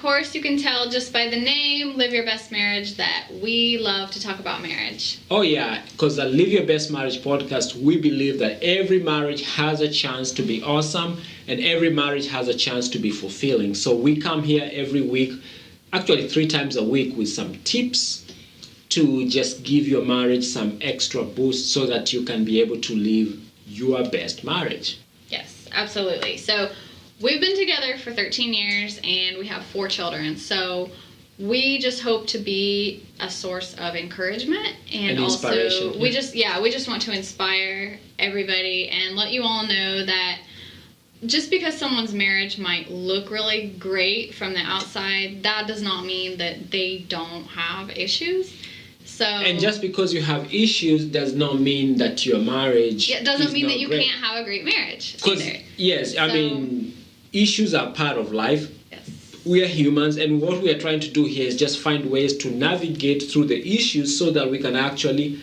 course, you can tell just by the name, Live Your Best Marriage, that we love to talk about marriage. Oh, yeah, because the Live Your Best Marriage podcast, we believe that every marriage has a chance to be awesome and every marriage has a chance to be fulfilling. So we come here every week, actually 3 times a week, with some tips to just give your marriage some extra boost so that you can be able to live your best marriage. Yes, absolutely. So we've been together for 13 years and we have 4 children. So we just hope to be a source of encouragement and also we just want to inspire everybody and let you all know that just because someone's marriage might look really great from the outside, that does not mean that they don't have issues. So, and just because you have issues does not mean that your marriage doesn't mean that you great. Can't have a great marriage either. Yes, I mean, issues are part of life. Yes. We are humans, and what we are trying to do here is just find ways to navigate through the issues so that we can actually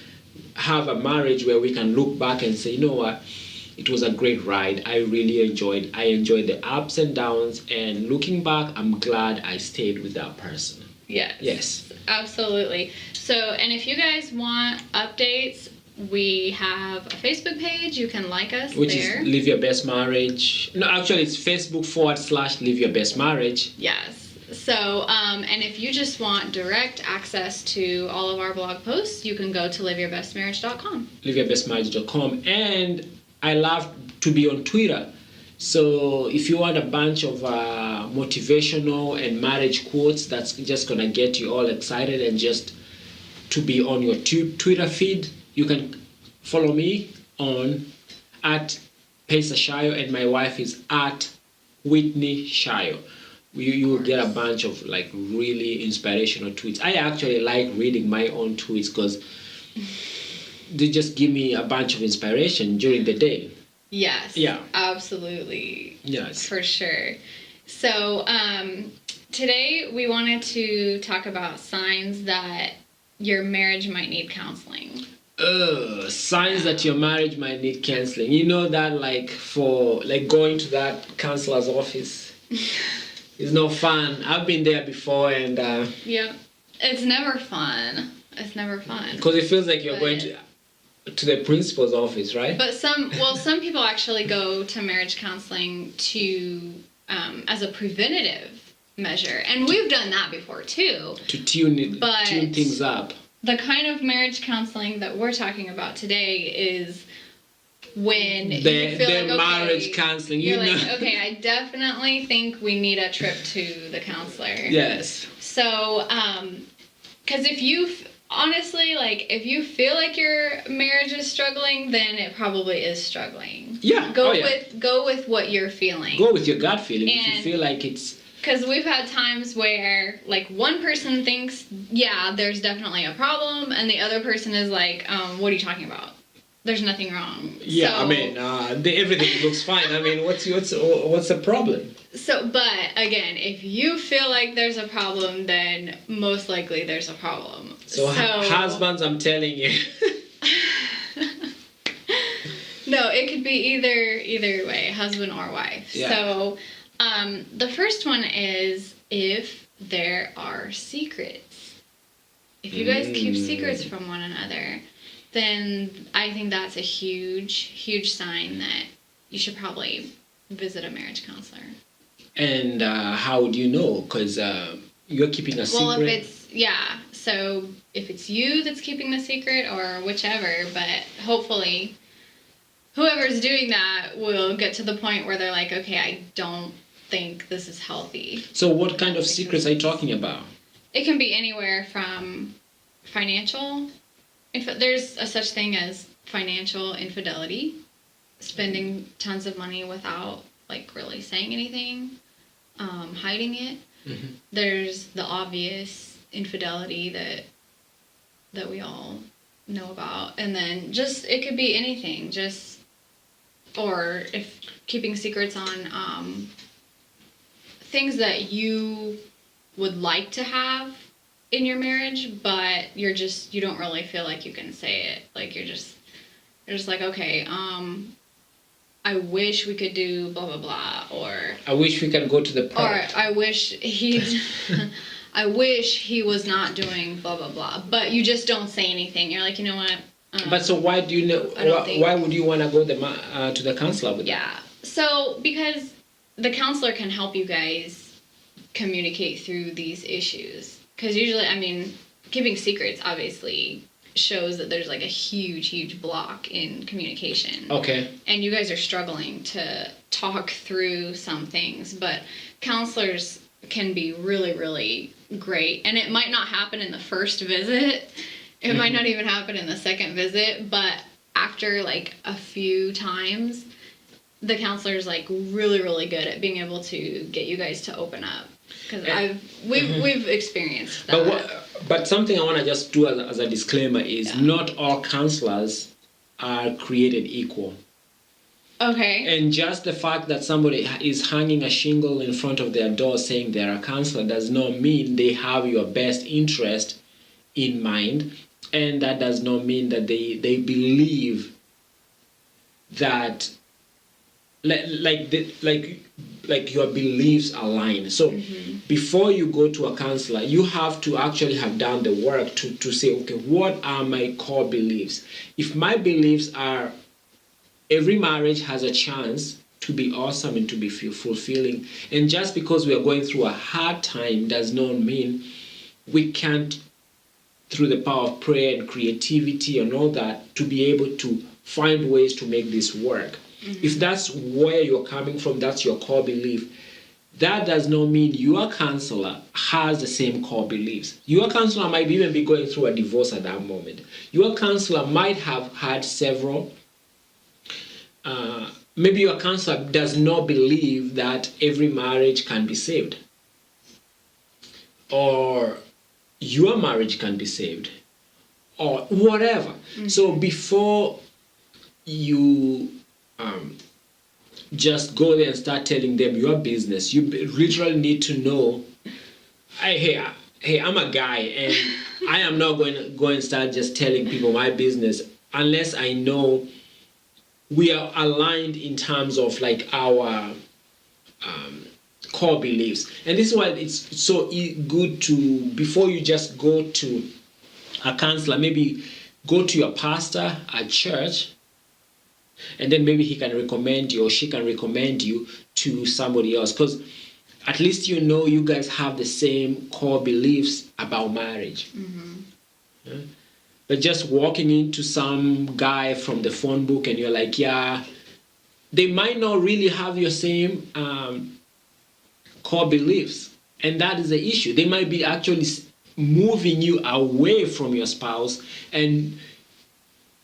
have a marriage where we can look back and say, you know what, it was a great ride. I really enjoyed the ups and downs, and looking back, I'm glad I stayed with that person. Yes. Absolutely. So, and if you guys want updates, we have a Facebook page. You can like us which there. Is Live Your Best Marriage. No, actually, it's Facebook.com/Live Your Best Marriage. Yes. So, and if you just want direct access to all of our blog posts, you can go to liveyourbestmarriage.com. Liveyourbestmarriage.com. And I love to be on Twitter. So if you want a bunch of motivational and marriage quotes that's just going to get you all excited and just to be on your Twitter feed, you can follow me on at Pesa Shayo, and my wife is at Whitney Shayo. You will get a bunch of like really inspirational tweets. I actually like reading my own tweets because they just give me a bunch of inspiration during the day. Yes. Yeah. Absolutely. Yes. For sure. So today we wanted to talk about signs that your marriage might need counseling. Signs that your marriage might need counseling. You know that for going to that counselor's office is no fun. I've been there before and yeah. It's never fun. It's never fun. Because it feels like you're going to the principal's office, right? But some people actually go to marriage counseling to as a preventative measure, and we've done that before too. To tune things up. The kind of marriage counseling that we're talking about today is when you feel like, marriage counseling. You're like, okay, I definitely think we need a trip to the counselor. Yes. So, because if you feel like your marriage is struggling, then it probably is struggling. Yeah. Go with what you're feeling. Go with your gut feeling. If you feel like it's... Because we've had times where, like, one person thinks, yeah, there's definitely a problem, and the other person is like, what are you talking about? There's nothing wrong. Yeah, so, I mean, everything looks fine. I mean, what's the problem? So, but, again, if you feel like there's a problem, then most likely there's a problem. So husbands, I'm telling you. No, it could be either way, husband or wife. Yeah. So... the first one is if there are secrets. If you guys keep secrets from one another, then I think that's a huge, huge sign that you should probably visit a marriage counselor. And how would you know? Because you're keeping a secret? Well, so if it's you that's keeping the secret or whichever, but hopefully whoever's doing that will get to the point where they're like, okay, I don't think this is healthy. So what kind of secrets are you talking about? It can be anywhere from financial. There's a such thing as financial infidelity, spending tons of money without like really saying anything, hiding it. Mm-hmm. There's the obvious infidelity that we all know about, and then just it could be anything, or if keeping secrets on things that you would like to have in your marriage, but you don't really feel like you can say it. Like you're just like, okay, I wish we could do blah blah blah, or I wish we can go to the or park. I wish I wish he was not doing blah blah blah. But you just don't say anything. You're like, you know what? But so why do you know? Why would you want to go to the counselor with Yeah. So because the counselor can help you guys communicate through these issues. Because usually, I mean, keeping secrets obviously shows that there's like a huge block in communication. Okay. And you guys are struggling to talk through some things, but counselors can be really great. And it might not happen in the first visit. It might not even happen in the second visit, but after like a few times, the counselor's like really good at being able to get you guys to open up. Because we've experienced that. But something I want to just do as a disclaimer is not all counselors are created equal. Okay. And just the fact that somebody is hanging a shingle in front of their door saying they're a counselor does not mean they have your best interest in mind, and that does not mean that they believe that like your beliefs align. So before you go to a counselor, you have to actually have done the work to say, okay, what are my core beliefs? If my beliefs are every marriage has a chance to be awesome and to be fulfilling, and just because we are going through a hard time does not mean we can't, through the power of prayer and creativity and all that, to be able to find ways to make this work. If that's where you're coming from, that's your core belief, that does not mean your counselor has the same core beliefs. Your counselor might even be going through a divorce at that moment. Your counselor might have had several. Maybe your counselor does not believe that every marriage can be saved, or your marriage can be saved, or whatever. So before you just go there and start telling them your business, you literally need to know, hey, I'm a guy, and I am not going to go and start just telling people my business unless I know we are aligned in terms of like our core beliefs. And this is why it's so good to, before you just go to a counselor, maybe go to your pastor at church, and then maybe he can recommend you or she can recommend you to somebody else, because at least you know you guys have the same core beliefs about marriage. Yeah? But just walking into some guy from the phone book and you're like, yeah, they might not really have your same core beliefs, and that is the issue. They might be actually moving you away from your spouse, and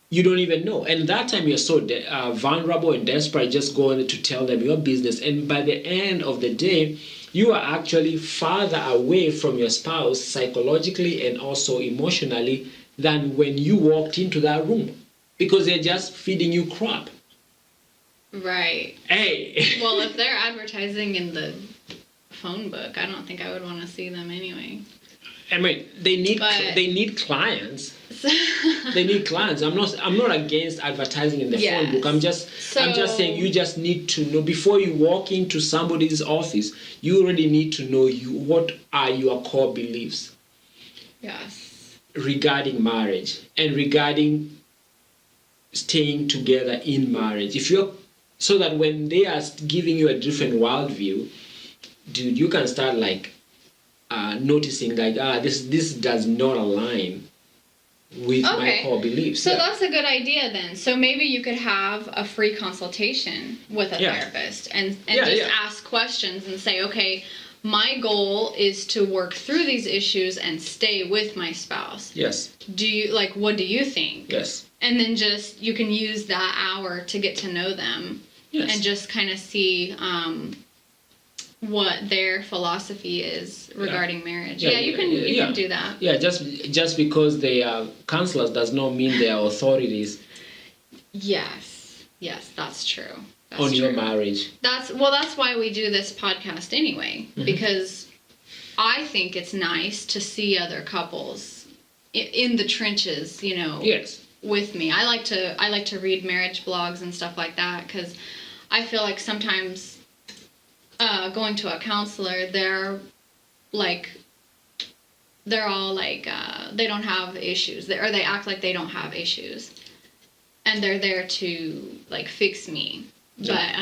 you don't even know. And that time you're so vulnerable and desperate, just going to tell them your business. And by the end of the day, you are actually farther away from your spouse psychologically and also emotionally than when you walked into that room, because they're just feeding you crap. Right. Hey. Well, if they're advertising in the phone book, I don't think I would want to see them anyway. I mean, they need clients. They need clients. I'm not against advertising in the phone book. I'm just saying you just need to know before you walk into somebody's office. You already need to know what are your core beliefs. Yes. Regarding marriage and regarding staying together in marriage. So that when they are giving you a different worldview, dude, you can start like noticing like this does not align with my core beliefs. So that's a good idea then. So maybe you could have a free consultation with a therapist and ask questions and say, okay, my goal is to work through these issues and stay with my spouse. Yes. What do you think? Yes. And then you can use that hour to get to know them and just kind of see what their philosophy is regarding marriage. You can do that. Yeah, just because they are counselors does not mean they are authorities. Yes, that's true. On your marriage. That's why we do this podcast anyway, because I think it's nice to see other couples in the trenches, Yes. with me. I like to read marriage blogs and stuff like that, because I feel like sometimes going to a counselor, they're all like they don't have issues, or they act like they don't have issues, and they're there to like fix me. But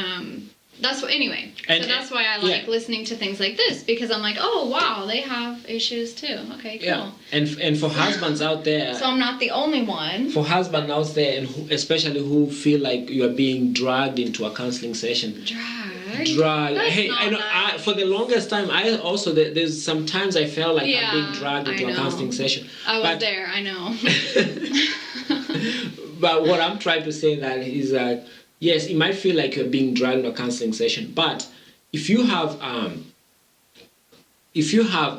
that's what, anyway. So that's why I like listening to things like this, because I'm like, oh wow, they have issues too. Okay, cool. Yeah. And for husbands out there, so I'm not the only one. For husbands out there, and especially who feel like you are being dragged into a counseling session. Drag. That's hey, I know. nice. For the longest time, I also there's sometimes I felt like I'm being dragged into a counseling session. I was there. I know. But what I'm trying to say that is that yes, it might feel like you're being dragged into a counseling session, but if you have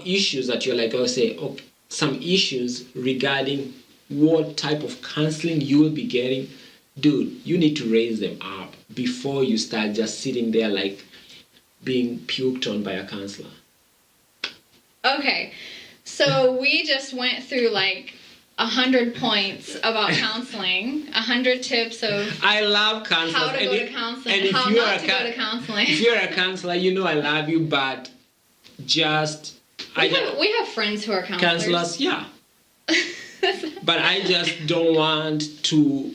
issues that you're like, I'll say, okay, some issues regarding what type of counseling you will be getting, dude, you need to raise them up before you start just sitting there like being puked on by a counselor. Okay, so we just went through like 100 points about counseling, 100 tips of I love counselors. How to go to counseling, and how not to go to counseling. If you're a counselor, you know I love you, but just we have friends who are counselors. Yeah. But I just don't want to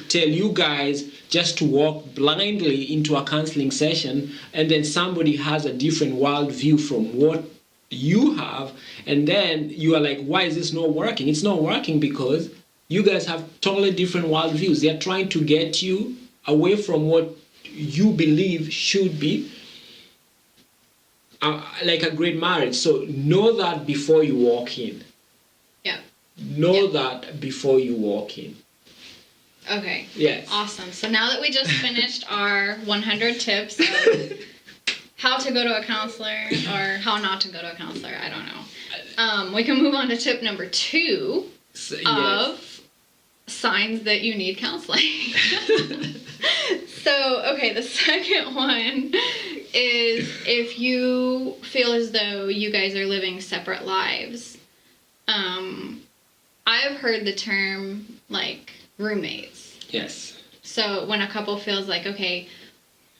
tell you guys just to walk blindly into a counseling session, and then somebody has a different worldview from what you have, and then you are like, why is this not working? It's not working because you guys have totally different worldviews. They're trying to get you away from what you believe should be like a great marriage. So know that before you walk in. Yeah. Know that before you walk in. Okay. Yes. Awesome. So now that we just finished our 100 tips of how to go to a counselor or how not to go to a counselor, I don't know. We can move on to tip number 2 of signs that you need counseling. So, okay, the second one is if you feel as though you guys are living separate lives. I've heard the term like roommates. Yes. So when a couple feels like, okay,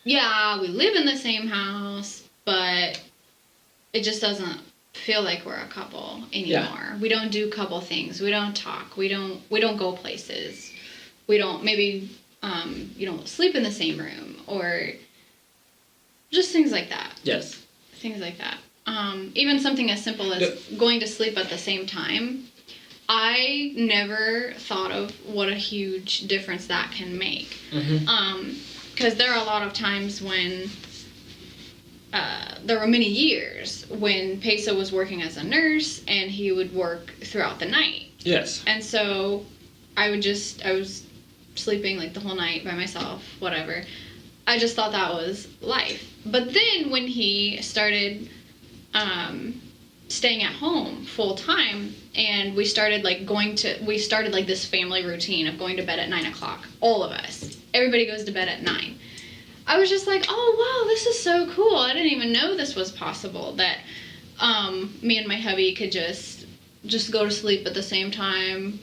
yeah, we live in the same house, but it just doesn't feel like we're a couple anymore. Yeah. We don't do couple things. We don't talk. We don't go places. We don't, maybe you don't sleep in the same room, or just things like that. Yes. Things like that. Even something as simple as going to sleep at the same time. I never thought of what a huge difference that can make. Because there are a lot of times when there were many years when Pesa was working as a nurse and he would work throughout the night. Yes. And so I was sleeping like the whole night by myself, whatever. I just thought that was life. But then when he started staying at home full time, and we started this family routine of going to bed at 9:00. All of us, everybody goes to bed at 9. I was just like, oh wow, this is so cool. I didn't even know this was possible, that me and my hubby could just go to sleep at the same time,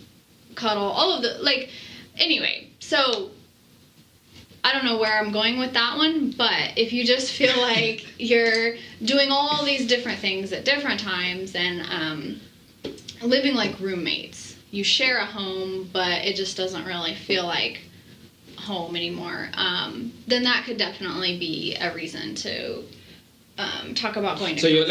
cuddle, all of the anyway. So I don't know where I'm going with that one, but if you just feel like you're doing all these different things at different times and living like roommates, you share a home, but it just doesn't really feel like home anymore, then that could definitely be a reason to talk about going to. So you're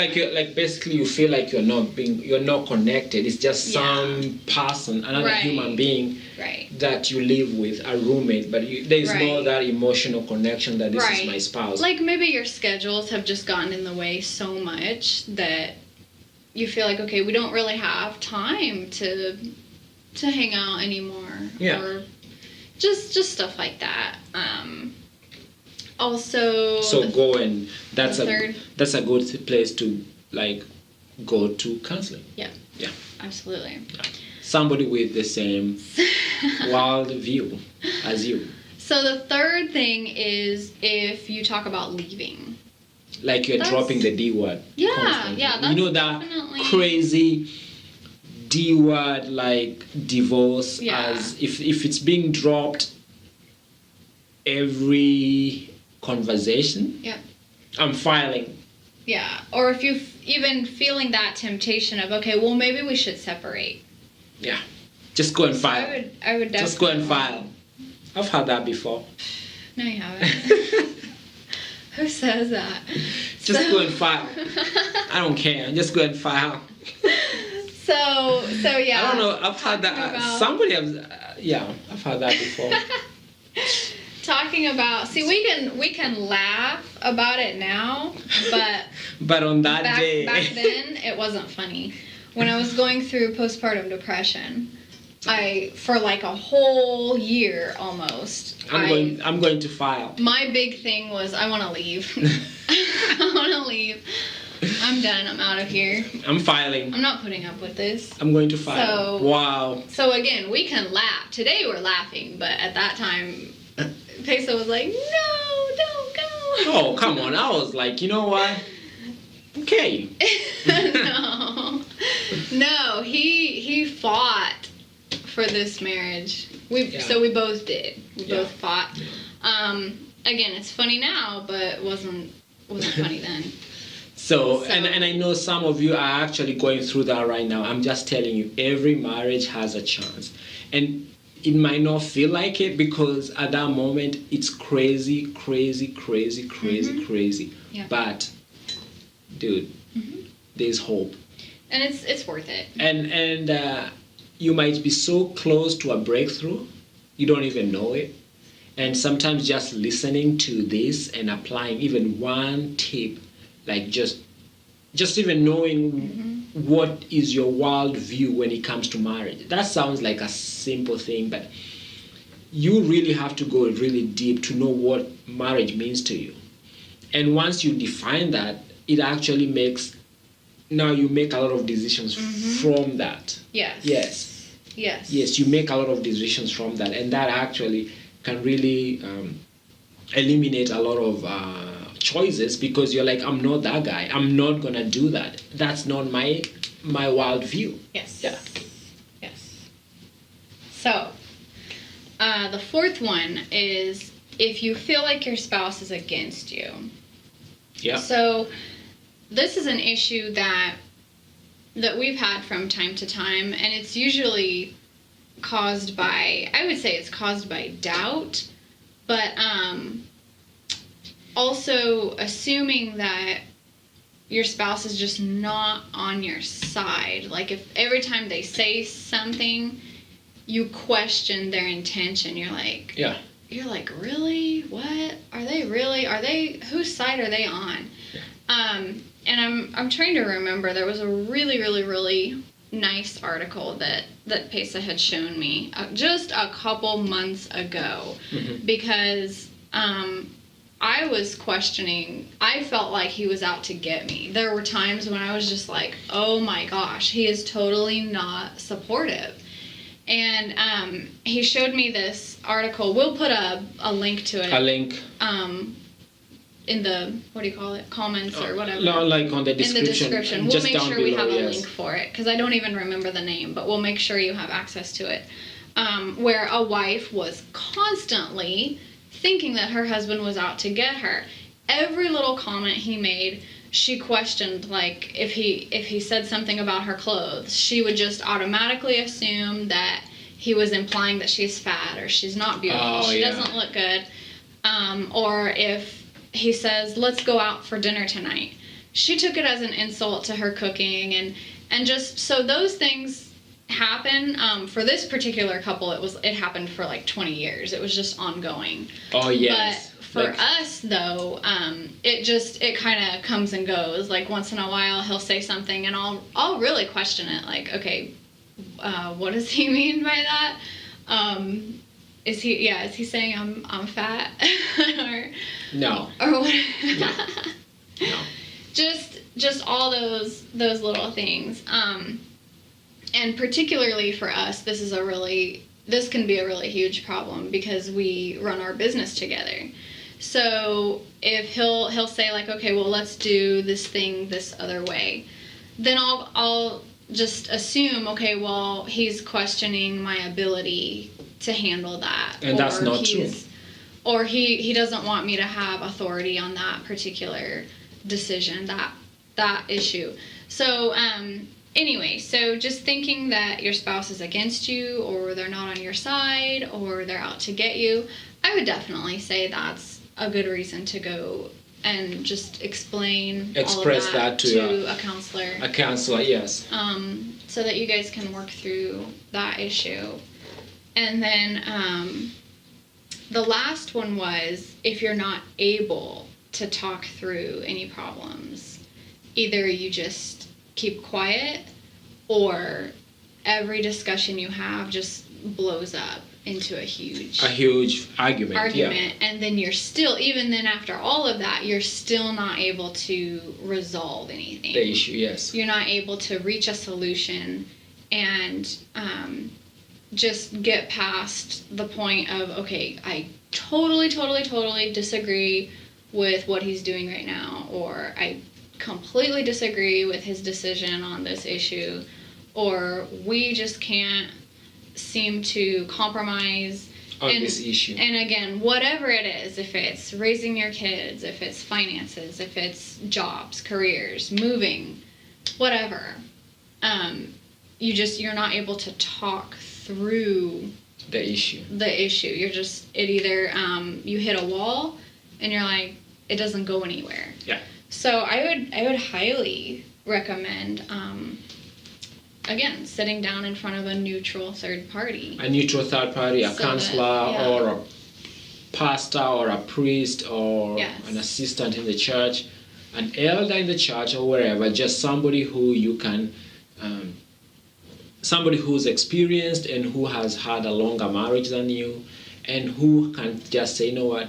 basically you feel like you're not connected. It's just some person, another human being, that you live with, a roommate, but there's no that emotional connection that this is my spouse. Like maybe your schedules have just gotten in the way so much that you feel like, okay, we don't really have time to hang out anymore. Yeah. Or just stuff like that. Also, that's a good place to go to counseling. Yeah. Yeah. Absolutely. Yeah. Somebody with the same world view as you. So the third thing is if you talk about leaving. Like you're dropping the D word. Yeah, constantly. Yeah. That's that crazy D word like divorce, as if it's being dropped, every conversation, Yep. I'm filing. Yeah. Or if you even feeling that temptation of, okay, well, maybe we should separate. Yeah. Just go and So file. I would definitely. Just go and file. I've had that before. No, you haven't. Who says that? Just go and file. I don't care. Just go and file. So yeah. I don't know. I've had that. Somebody else. Yeah, I've had that before. Talking about, see, we can laugh about it now, but on that back day, then it wasn't funny. When I was going through postpartum depression, for like a whole year almost, I'm going to file. My big thing was I want to leave. I want to leave. I'm done. I'm out of here. I'm filing. I'm not putting up with this. I'm going to file. Wow. So again, we can laugh. Today we're laughing, but at that time, Pesa was like, no, don't go. Oh, come on. I was like, you know what? Okay. No, he fought for this marriage. So we both did. We both fought. Again, it's funny now, but it wasn't funny then. So and I know some of you are actually going through that right now. I'm just telling you, every marriage has a chance. And it might not feel like it because at that moment it's crazy. Yeah. But dude, there's hope. And it's worth it. And you might be so close to a breakthrough, you don't even know it. And sometimes just listening to this and applying even one tip, like just even knowing what is your world view when it comes to marriage. That sounds like a simple thing, but you really have to go really deep to know what marriage means to you. And once you define that, it actually now you make a lot of decisions from that. Yes, you make a lot of decisions from that, and that actually can really eliminate a lot of choices because you're like, I'm not that guy. I'm not gonna do that. That's not my world view. Yes. Yeah. Yes. So, the fourth one is if you feel like your spouse is against you. Yeah. So, this is an issue that we've had from time to time, and it's usually caused by, I would say it's caused by doubt, but also assuming that your spouse is just not on your side. Like if every time they say something, you question their intention. You're like, really? What? Are they, whose side are they on? Yeah. And I'm trying to remember, there was a really, really, really nice article that Pesa had shown me just a couple months ago because I was questioning. I felt like he was out to get me. There were times when I was just like, oh my gosh, he is totally not supportive. And he showed me this article. We'll put a link to it. A link. In the, what do you call it, comments or whatever. No, like on the description. In the description. We'll just make sure we have a yes. link for it, because I don't even remember the name, but we'll make sure you have access to it. Where a wife was constantly thinking that her husband was out to get her. Every little comment he made, she questioned, like, if he said something about her clothes, she would just automatically assume that he was implying that she's fat or she's not beautiful, she doesn't look good. Or if he says, let's go out for dinner tonight, she took it as an insult to her cooking, and just, so those things happen. For this particular couple, it happened for like 20 years. It was just ongoing. Oh yes. But for us though, it kind of comes and goes. Like once in a while he'll say something and I'll really question it, like, okay, what does he mean by that? Is he saying I'm fat? or no. Or what? No. Just all those little things. And particularly for us, this can be a really huge problem because we run our business together. So if he'll say like, okay, well, let's do this thing this other way, then I'll just assume, okay, well, he's questioning my ability to handle that. And that's not true. or he doesn't want me to have authority on that particular decision, that issue. So anyway, so just thinking that your spouse is against you, or they're not on your side, or they're out to get you, I would definitely say that's a good reason to go and just express all of that to a counselor. A counselor, yes. So that you guys can work through that issue. And then the last one was, if you're not able to talk through any problems, either you just keep quiet, or every discussion you have just blows up into a huge argument. Yeah. And then you're still, even then after all of that, you're still not able to resolve anything. The issue, yes. You're not able to reach a solution and just get past the point of, okay, I totally disagree with what he's doing right now, or I completely disagree with his decision on this issue, or we just can't seem to compromise on this issue. And again, whatever it is, if it's raising your kids, if it's finances, if it's jobs, careers, moving, whatever, you're not able to talk through the issue. You're just, it either you hit a wall and you're like, it doesn't go anywhere. Yeah. So I would highly recommend again, sitting down in front of a neutral third party. A neutral third party, a counselor, or a pastor, or a priest, or an assistant in the church, an elder in the church, or wherever, just somebody who you can, somebody who's experienced and who has had a longer marriage than you, and who can just say, you know what,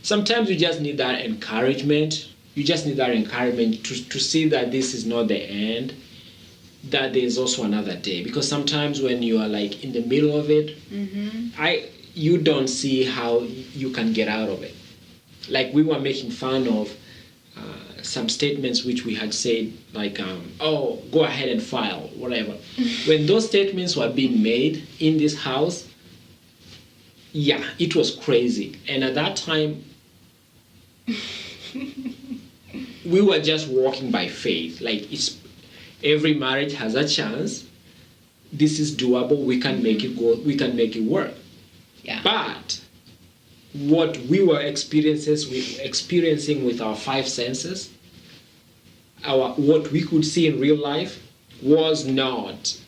sometimes you just need that encouragement. You just need that encouragement to see that this is not the end, that there's also another day. Because sometimes when you are like in the middle of it, you don't see how you can get out of it. Like we were making fun of some statements which we had said, like, oh, go ahead and file, whatever. When those statements were being made in this house, yeah, it was crazy. And at that time, we were just walking by faith. Like, every marriage has a chance. This is doable. We can make it go. We can make it work. Yeah. But what we were experiencing with our five senses, what we could see in real life, was not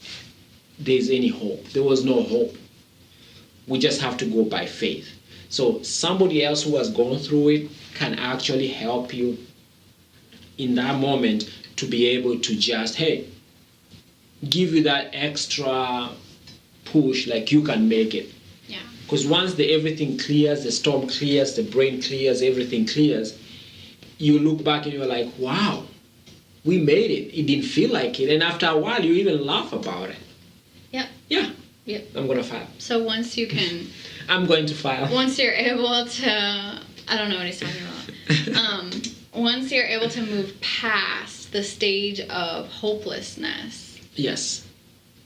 there's any hope. There was no hope. We just have to go by faith. So somebody else who has gone through it can actually help you in that moment to be able to just, give you that extra push, like you can make it. Yeah. Because once everything clears, the storm clears, the brain clears, everything clears, you look back and you're like, wow, we made it. It didn't feel like it. And after a while, you even laugh about it. Yep. Yeah. Yep. I'm going to file. So once you can... I'm going to file. Once you're able to... I don't know what he's talking about. Once you're able to move past the stage of hopelessness. Yes.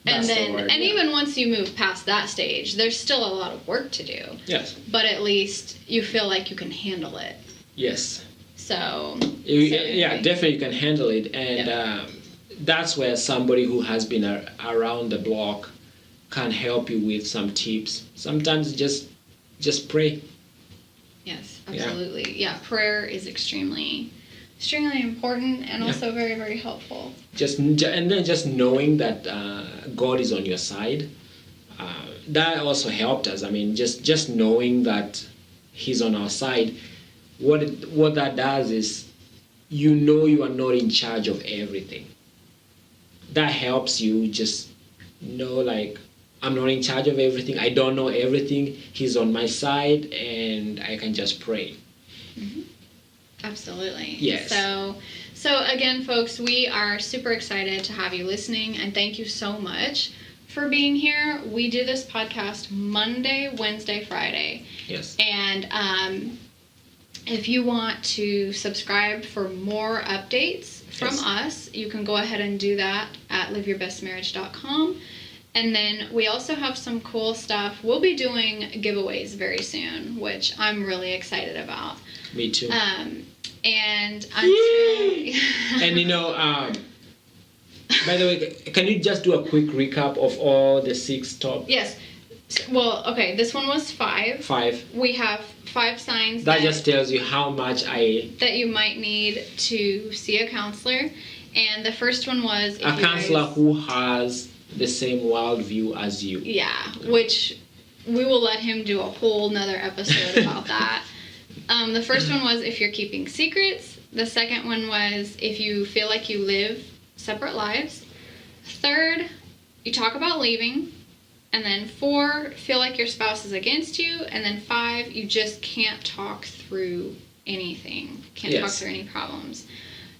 And then, even once you move past that stage, there's still a lot of work to do. Yes. But at least you feel like you can handle it. Yes. So. Definitely you can handle it. And that's where somebody who has been around the block can help you with some tips. Sometimes just pray. Yes, absolutely. Yeah, prayer is extremely important and also very, very helpful. And then just knowing that God is on your side, that also helped us. I mean, just knowing that He's on our side, what that does is, you are not in charge of everything. That helps you just know, like, I'm not in charge of everything. I don't know everything. He's on my side, and I can just pray. Mm-hmm. Absolutely. Yes. So again, folks, we are super excited to have you listening, and thank you so much for being here. We do this podcast Monday, Wednesday, Friday. Yes. And if you want to subscribe for more updates from us, you can go ahead and do that at liveyourbestmarriage.com. And then we also have some cool stuff. We'll be doing giveaways very soon, which I'm really excited about. Me too. And And by the way, can you just do a quick recap of all the 6 top? Yes. Well, okay, this one was 5. 5. We have 5 signs That just tells you how much that you might need to see a counselor. And the first one was a counselor who has the same worldview as you. Yeah, which we will let him do a whole nother episode about that. The first one was if you're keeping secrets. The second one was if you feel like you live separate lives. Third, you talk about leaving. And then 4, feel like your spouse is against you. And then 5, you just can't talk through anything. Can't talk through any problems.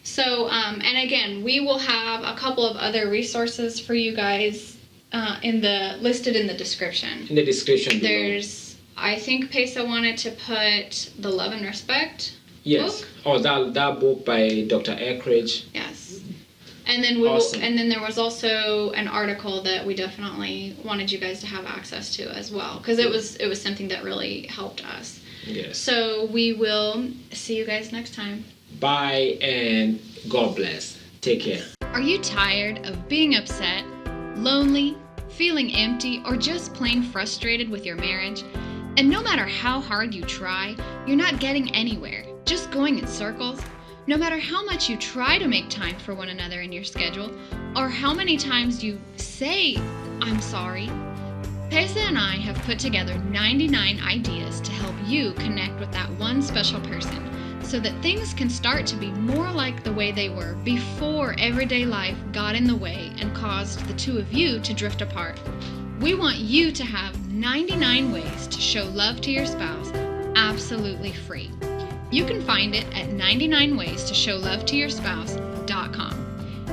So, and again, we will have a couple of other resources for you guys listed in the description. In the description There's, I think Pesa wanted to put the Love and Respect book. Oh, that book by Dr. Eckridge. Yes. And then and then there was also an article that we definitely wanted you guys to have access to as well, because it was something that really helped us. Yes. So we will see you guys next time. Bye and God bless. Take care. Are you tired of being upset, lonely, feeling empty, or just plain frustrated with your marriage? And no matter how hard you try, you're not getting anywhere, just going in circles? No matter how much you try to make time for one another in your schedule, or how many times you say, "I'm sorry," Pesa and I have put together 99 ideas to help you connect with that one special person, so that things can start to be more like the way they were before everyday life got in the way and caused the two of you to drift apart. We want you to have 99 ways to show love to your spouse, absolutely free. You can find it at 99waystoshowlovetoyourspouse.com.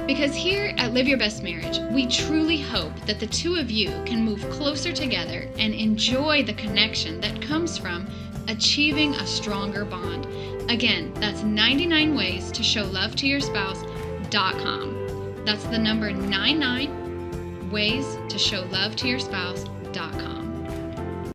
Because here at Live Your Best Marriage, we truly hope that the two of you can move closer together and enjoy the connection that comes from achieving a stronger bond. Again, that's 99waystoshowlovetoyourspouse.com. That's the number 99waystoshowlovetoyourspouse.com.